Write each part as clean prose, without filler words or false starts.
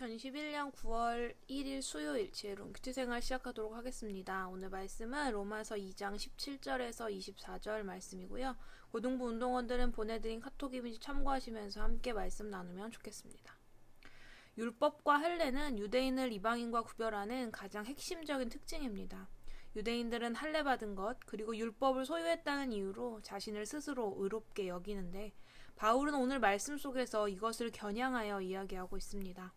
2021년 9월 1일 수요일 지혜로운 큐티생활 시작하도록 하겠습니다. 오늘 말씀은 로마서 2장 17절에서 24절 말씀이고요. 고등부 운동원들은 보내드린 카톡 이미지 참고하시면서 함께 말씀 나누면 좋겠습니다. 율법과 할례는 유대인을 이방인과 구별하는 가장 핵심적인 특징입니다. 유대인들은 할례 받은 것 그리고 율법을 소유했다는 이유로 자신을 스스로 의롭게 여기는데 바울은 오늘 말씀 속에서 이것을 겨냥하여 이야기하고 있습니다.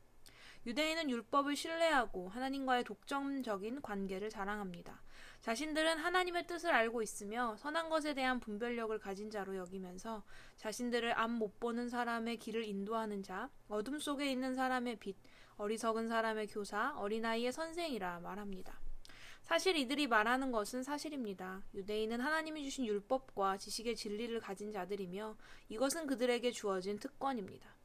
유대인은 율법을 신뢰하고 하나님과의 독점적인 관계를 자랑합니다. 자신들은 하나님의 뜻을 알고 있으며 선한 것에 대한 분별력을 가진 자로 여기면서 자신들을 앞 못 보는 사람의 길을 인도하는 자, 어둠 속에 있는 사람의 빛, 어리석은 사람의 교사, 어린아이의 선생이라 말합니다. 사실 이들이 말하는 것은 사실입니다. 유대인은 하나님이 주신 율법과 지식의 진리를 가진 자들이며 이것은 그들에게 주어진 특권입니다.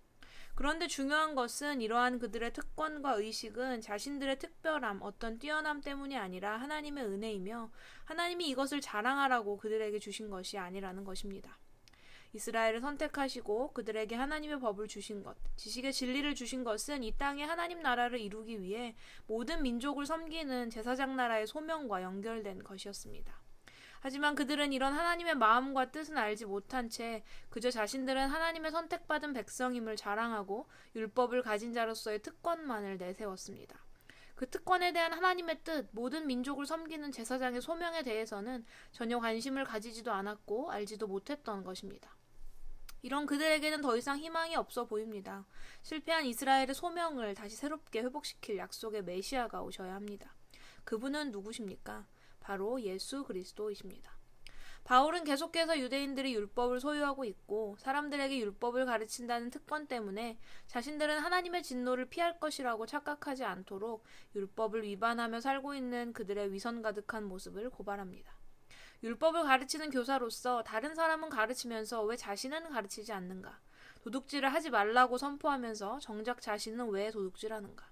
그런데 중요한 것은 이러한 그들의 특권과 의식은 자신들의 특별함, 어떤 뛰어남 때문이 아니라 하나님의 은혜이며 하나님이 이것을 자랑하라고 그들에게 주신 것이 아니라는 것입니다. 이스라엘을 선택하시고 그들에게 하나님의 법을 주신 것, 지식의 진리를 주신 것은 이 땅에 하나님 나라를 이루기 위해 모든 민족을 섬기는 제사장 나라의 소명과 연결된 것이었습니다. 하지만 그들은 이런 하나님의 마음과 뜻은 알지 못한 채 그저 자신들은 하나님의 선택받은 백성임을 자랑하고 율법을 가진 자로서의 특권만을 내세웠습니다. 그 특권에 대한 하나님의 뜻, 모든 민족을 섬기는 제사장의 소명에 대해서는 전혀 관심을 가지지도 않았고 알지도 못했던 것입니다. 이런 그들에게는 더 이상 희망이 없어 보입니다. 실패한 이스라엘의 소명을 다시 새롭게 회복시킬 약속의 메시아가 오셔야 합니다. 그분은 누구십니까? 바로 예수 그리스도이십니다. 바울은 계속해서 유대인들이 율법을 소유하고 있고 사람들에게 율법을 가르친다는 특권 때문에 자신들은 하나님의 진노를 피할 것이라고 착각하지 않도록 율법을 위반하며 살고 있는 그들의 위선 가득한 모습을 고발합니다. 율법을 가르치는 교사로서 다른 사람은 가르치면서 왜 자신은 가르치지 않는가? 도둑질을 하지 말라고 선포하면서 정작 자신은 왜 도둑질하는가?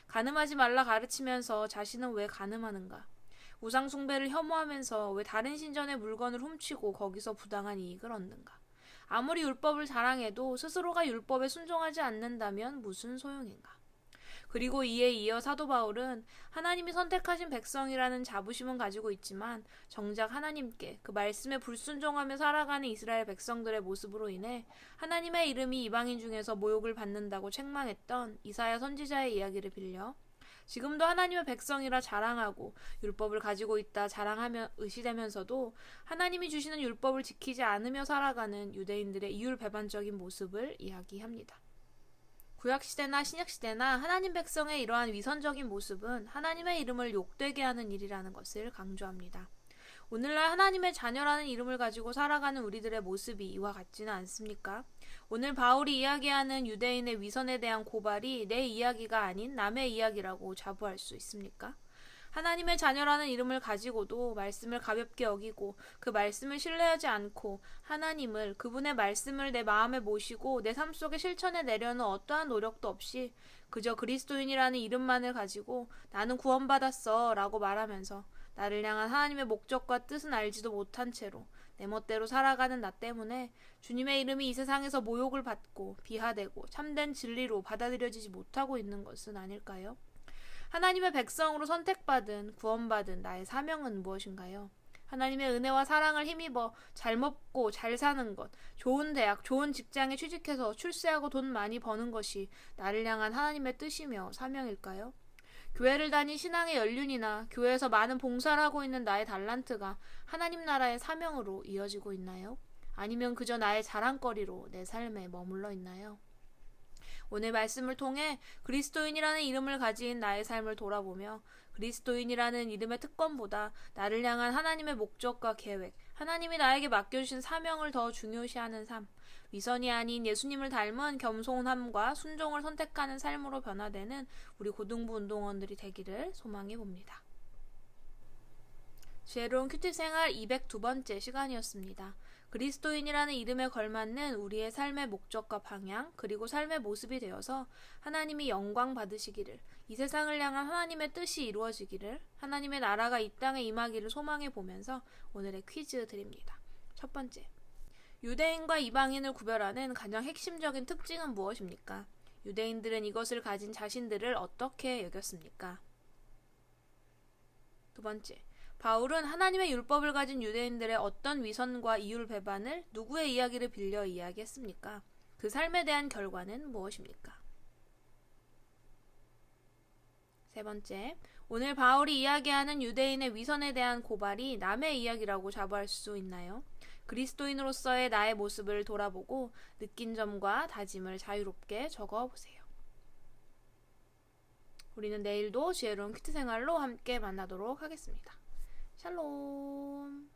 간음하지 말라 가르치면서 자신은 왜 간음하는가? 우상 숭배를 혐오하면서 왜 다른 신전의 물건을 훔치고 거기서 부당한 이익을 얻는가? 아무리 율법을 자랑해도 스스로가 율법에 순종하지 않는다면 무슨 소용인가? 그리고 이에 이어 사도 바울은 하나님이 선택하신 백성이라는 자부심은 가지고 있지만 정작 하나님께 그 말씀에 불순종하며 살아가는 이스라엘 백성들의 모습으로 인해 하나님의 이름이 이방인 중에서 모욕을 받는다고 책망했던 이사야 선지자의 이야기를 빌려 지금도 하나님의 백성이라 자랑하고 율법을 가지고 있다 자랑하며 의시되면서도 하나님이 주시는 율법을 지키지 않으며 살아가는 유대인들의 이율배반적인 모습을 이야기합니다. 구약시대나 신약시대나 하나님 백성의 이러한 위선적인 모습은 하나님의 이름을 욕되게 하는 일이라는 것을 강조합니다. 오늘날 하나님의 자녀라는 이름을 가지고 살아가는 우리들의 모습이 이와 같지는 않습니까? 오늘 바울이 이야기하는 유대인의 위선에 대한 고발이 내 이야기가 아닌 남의 이야기라고 자부할 수 있습니까? 하나님의 자녀라는 이름을 가지고도 말씀을 가볍게 여기고 그 말씀을 신뢰하지 않고 하나님을 그분의 말씀을 내 마음에 모시고 내 삶 속에 실천해 내려는 어떠한 노력도 없이 그저 그리스도인이라는 이름만을 가지고 나는 구원받았어 라고 말하면서 나를 향한 하나님의 목적과 뜻은 알지도 못한 채로 내 멋대로 살아가는 나 때문에 주님의 이름이 이 세상에서 모욕을 받고 비하되고 참된 진리로 받아들여지지 못하고 있는 것은 아닐까요? 하나님의 백성으로 선택받은 구원받은 나의 사명은 무엇인가요? 하나님의 은혜와 사랑을 힘입어 잘 먹고 잘 사는 것, 좋은 대학, 좋은 직장에 취직해서 출세하고 돈 많이 버는 것이 나를 향한 하나님의 뜻이며 사명일까요? 교회를 다닌 신앙의 연륜이나 교회에서 많은 봉사를 하고 있는 나의 달란트가 하나님 나라의 사명으로 이어지고 있나요? 아니면 그저 나의 자랑거리로 내 삶에 머물러 있나요? 오늘 말씀을 통해 그리스도인이라는 이름을 가진 나의 삶을 돌아보며 그리스도인이라는 이름의 특권보다 나를 향한 하나님의 목적과 계획, 하나님이 나에게 맡겨주신 사명을 더 중요시하는 삶, 위선이 아닌 예수님을 닮은 겸손함과 순종을 선택하는 삶으로 변화되는 우리 고등부 운동원들이 되기를 소망해 봅니다. 지혜로운 큐티 생활 202번째 시간이었습니다. 그리스도인이라는 이름에 걸맞는 우리의 삶의 목적과 방향 그리고 삶의 모습이 되어서 하나님이 영광 받으시기를, 이 세상을 향한 하나님의 뜻이 이루어지기를, 하나님의 나라가 이 땅에 임하기를 소망해 보면서 오늘의 퀴즈 드립니다. 첫 번째, 유대인과 이방인을 구별하는 가장 핵심적인 특징은 무엇입니까? 유대인들은 이것을 가진 자신들을 어떻게 여겼습니까? 두 번째, 바울은 하나님의 율법을 가진 유대인들의 어떤 위선과 이율배반을 누구의 이야기를 빌려 이야기했습니까? 그 삶에 대한 결과는 무엇입니까? 세 번째, 오늘 바울이 이야기하는 유대인의 위선에 대한 고발이 남의 이야기라고 자부할 수 있나요? 그리스도인으로서의 나의 모습을 돌아보고 느낀 점과 다짐을 자유롭게 적어보세요. 우리는 내일도 지혜로운 큐티 생활로 함께 만나도록 하겠습니다. 샬롬.